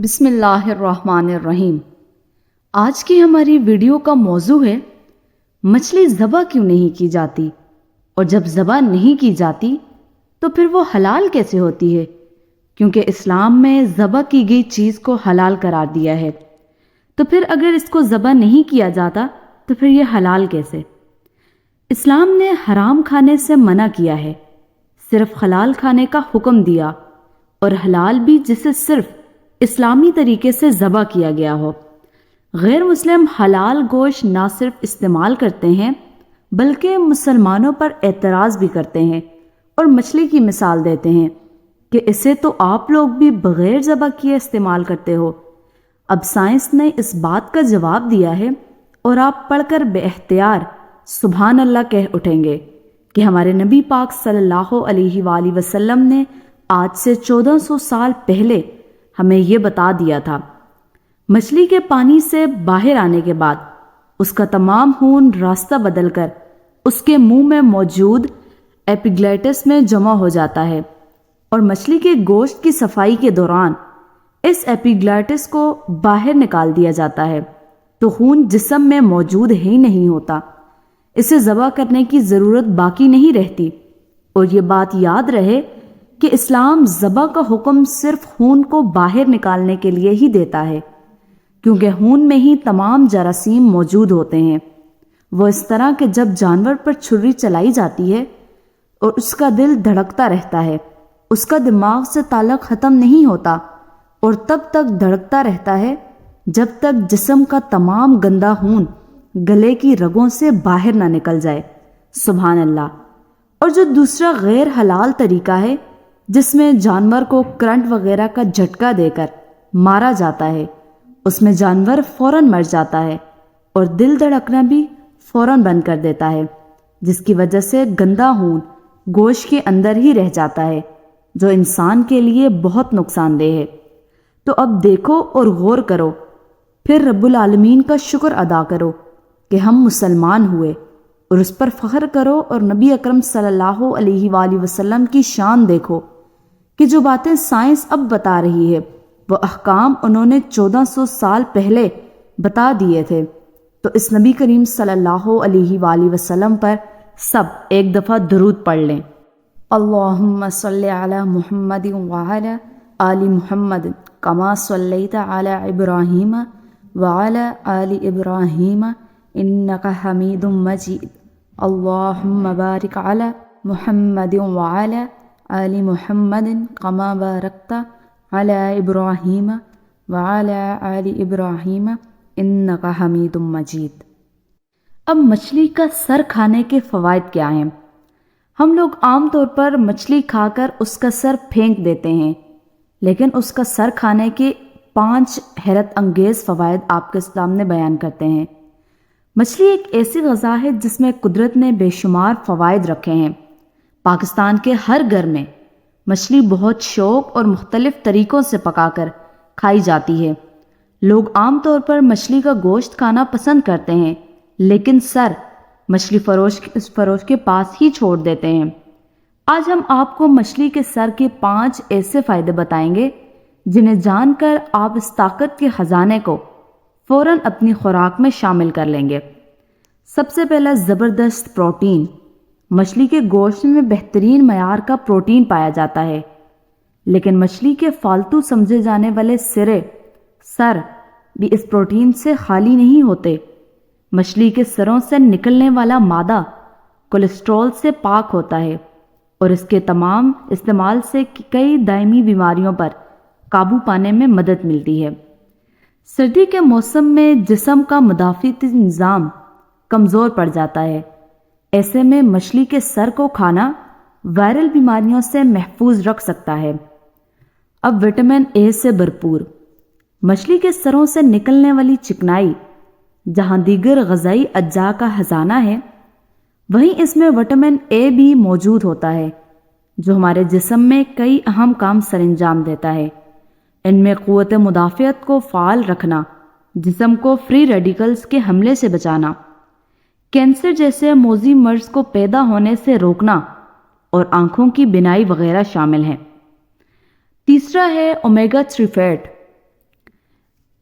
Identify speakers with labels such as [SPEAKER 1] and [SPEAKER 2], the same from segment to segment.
[SPEAKER 1] بسم اللہ الرحمن الرحیم۔ آج کی ہماری ویڈیو کا موضوع ہے مچھلی ذبح کیوں نہیں کی جاتی، اور جب ذبح نہیں کی جاتی تو پھر وہ حلال کیسے ہوتی ہے، کیونکہ اسلام میں ذبح کی گئی چیز کو حلال قرار دیا ہے، تو پھر اگر اس کو ذبح نہیں کیا جاتا تو پھر یہ حلال کیسے؟ اسلام نے حرام کھانے سے منع کیا ہے، صرف حلال کھانے کا حکم دیا، اور حلال بھی جسے صرف اسلامی طریقے سے ذبح کیا گیا ہو۔ غیر مسلم حلال گوشت نہ صرف استعمال کرتے ہیں بلکہ مسلمانوں پر اعتراض بھی کرتے ہیں اور مچھلی کی مثال دیتے ہیں کہ اسے تو آپ لوگ بھی بغیر ذبح کیے استعمال کرتے ہو۔ اب سائنس نے اس بات کا جواب دیا ہے اور آپ پڑھ کر بے اختیار سبحان اللہ کہہ اٹھیں گے کہ ہمارے نبی پاک صلی اللہ علیہ وآلہ وسلم نے آج سے 1400 سال پہلے ہمیں یہ بتا دیا تھا۔ مچھلی کے پانی سے باہر آنے کے بعد اس کا تمام خون راستہ بدل کر اس کے منہ میں موجود ایپیگلیٹس میں جمع ہو جاتا ہے، اور مچھلی کے گوشت کی صفائی کے دوران اس ایپیگلیٹس کو باہر نکال دیا جاتا ہے، تو خون جسم میں موجود ہی نہیں ہوتا، اسے ذبح کرنے کی ضرورت باقی نہیں رہتی۔ اور یہ بات یاد رہے کہ اسلام ذبح کا حکم صرف خون کو باہر نکالنے کے لیے ہی دیتا ہے، کیونکہ خون میں ہی تمام جراثیم موجود ہوتے ہیں۔ وہ اس طرح کہ جب جانور پر چھری چلائی جاتی ہے اور اس کا دل دھڑکتا رہتا ہے، اس کا دماغ سے تعلق ختم نہیں ہوتا اور تب تک دھڑکتا رہتا ہے جب تک جسم کا تمام گندا خون گلے کی رگوں سے باہر نہ نکل جائے۔ سبحان اللہ۔ اور جو دوسرا غیر حلال طریقہ ہے جس میں جانور کو کرنٹ وغیرہ کا جھٹکا دے کر مارا جاتا ہے، اس میں جانور فوراً مر جاتا ہے اور دل دھڑکنا بھی فوراً بند کر دیتا ہے، جس کی وجہ سے گندا خون گوشت کے اندر ہی رہ جاتا ہے، جو انسان کے لیے بہت نقصان دہ ہے۔ تو اب دیکھو اور غور کرو، پھر رب العالمین کا شکر ادا کرو کہ ہم مسلمان ہوئے، اور اس پر فخر کرو، اور نبی اکرم صلی اللہ علیہ وآلہ وسلم کی شان دیکھو کہ جو باتیں سائنس اب بتا رہی ہے وہ احکام انہوں نے 1400 سال پہلے بتا دیے تھے۔ تو اس نبی کریم صلی اللہ علیہ وآلہ وسلم پر سب ایک دفعہ درود پڑھ لیں۔ اللہم صلی علی محمد وعلی آل محمد کما صلیت علی ابراہیم وعلی آل ابراہیم انک حمید مجید۔ اللہم بارک علی محمد وعلی آل محمد کما بارکت علی ابراہیم وعلی آل ابراہیم انک حمید مجید۔ اب مچھلی کا سر کھانے کے فوائد کیا ہیں؟ ہم لوگ عام طور پر مچھلی کھا کر اس کا سر پھینک دیتے ہیں، لیکن اس کا سر کھانے کے 5 حیرت انگیز فوائد آپ کے سامنے بیان کرتے ہیں۔ مچھلی ایک ایسی غذا ہے جس میں قدرت نے بے شمار فوائد رکھے ہیں۔ پاکستان کے ہر گھر میں مچھلی بہت شوق اور مختلف طریقوں سے پکا کر کھائی جاتی ہے۔ لوگ عام طور پر مچھلی کا گوشت کھانا پسند کرتے ہیں، لیکن سر مچھلی فروش کے پاس ہی چھوڑ دیتے ہیں۔ آج ہم آپ کو مچھلی کے سر کے 5 ایسے فائدے بتائیں گے جنہیں جان کر آپ اس طاقت کے خزانے کو فوراً اپنی خوراک میں شامل کر لیں گے۔ سب سے پہلا، زبردست پروٹین۔ مچھلی کے گوشت میں بہترین معیار کا پروٹین پایا جاتا ہے، لیکن مچھلی کے فالتو سمجھے جانے والے سر بھی اس پروٹین سے خالی نہیں ہوتے۔ مچھلی کے سروں سے نکلنے والا مادہ کولیسٹرول سے پاک ہوتا ہے، اور اس کے تمام استعمال سے کئی دائمی بیماریوں پر قابو پانے میں مدد ملتی ہے۔ سردی کے موسم میں جسم کا مدافعتی نظام کمزور پڑ جاتا ہے، ایسے میں مچھلی کے سر کو کھانا وائرل بیماریوں سے محفوظ رکھ سکتا ہے۔ اب وٹامن اے سے بھرپور۔ مچھلی کے سروں سے نکلنے والی چکنائی جہاں دیگر غذائی اجزاء کا خزانہ ہے، وہیں اس میں وٹامن اے بھی موجود ہوتا ہے، جو ہمارے جسم میں کئی اہم کام سر انجام دیتا ہے۔ ان میں قوت مدافعت کو فعال رکھنا، جسم کو فری ریڈیکلز کے حملے سے بچانا، کینسر جیسے موذی مرض کو پیدا ہونے سے روکنا، اور آنکھوں کی بینائی وغیرہ شامل ہیں۔ تیسرا ہے اومیگا 3 فیٹ۔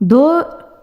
[SPEAKER 1] 2